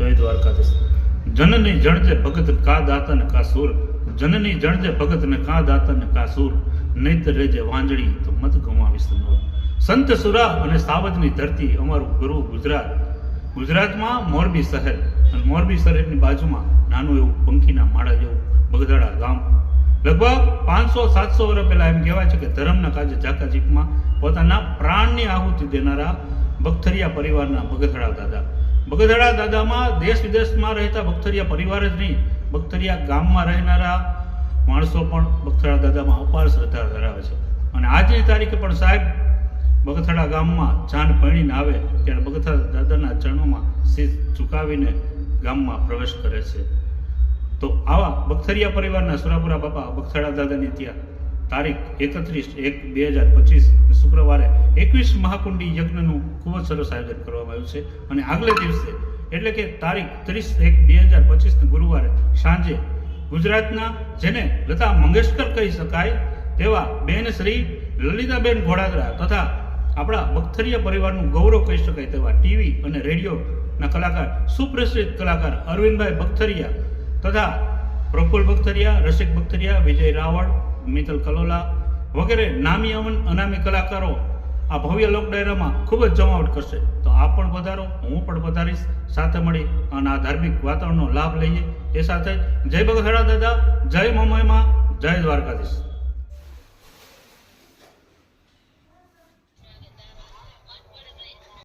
જય દ્વારકાધીશ. જનની જણજે ભગત કા દાતન કા સુર, જનની જણજે ભગત ને કા દાતન કા સુર, નૈત રેજે વાંજળી તો મત ગમાવીશ નૂર. સંત સુરા અને સાવજની ધરતી અમારું ગુરુ ગુજરાત. ગુજરાતમાં મોરબી શહેર અને મોરબી શહેરની બાજુમાં નાનું એવું પંખીના માળા જેવું બગદાણા ગામ. લગભગ 500-700 વર્ષ પહેલા એમ કહેવાય છે કે ધર્મના કાજે ઝાકાઝીકમાં પોતાના પ્રાણની આહુતિ દેનારા બખતરિયા પરિવારના બગદાણા દાદા. બગદાણા દાદામાં દેશ વિદેશમાં રહેતા બખતરિયા પરિવાર જ નહીં, બખતરિયા ગામમાં રહેનારા માણસો પણ બગદાણા દાદામાં અપાર શ્રદ્ધા ધરાવે છે. અને આજની તારીખે પણ સાહેબ બગથડા ગામમાં જાન પૈણીને આવે ત્યારે બગથડા દાદાના ચરણોમાં શીશ ઝુકાવીને ગામમાં પ્રવેશ કરે છે. તો આવા બખતરિયા પરિવારના સુરાપુરા બાપા બગથડા દાદાની ત્યાં તારીખ 31/1/2025 શુક્રવારે 21 મહાકુંડી યજ્ઞનું ખૂબ જ સરસ આયોજન કરવામાં આવ્યું છે. અને આગલે દિવસે એટલે કે તારીખ 30/1/2025 ગુરુવારે સાંજે ગુજરાતના જેને લતા મંગેશકર કહી શકાય તેવા બેન શ્રી લલિતાબેન ઘોડાદરા તથા આપણા બખતરિયા પરિવારનું ગૌરવ કહી શકાય તેવા ટીવી અને રેડિયોના કલાકાર, સુપ્રસિદ્ધ કલાકાર અરવિંદભાઈ બખતરિયા તથા પ્રફુલ્લ બખતરિયા, રસિક બખતરિયા, વિજય રાવળ, મિત્તલ કલોલા વગેરે નામી અનામી કલાકારો આ ભવ્ય લોક ડાયરામાં ખૂબ જ જમાવટ કરશે. તો આપ પણ પધારો, હું પણ પધારીશ. સાથે મળી અને આ ધાર્મિક વાતાવરણનો લાભ લઈએ. એ સાથે જય બગથડા દાદા, જય મમયમાં, જય દ્વારકાધીશ.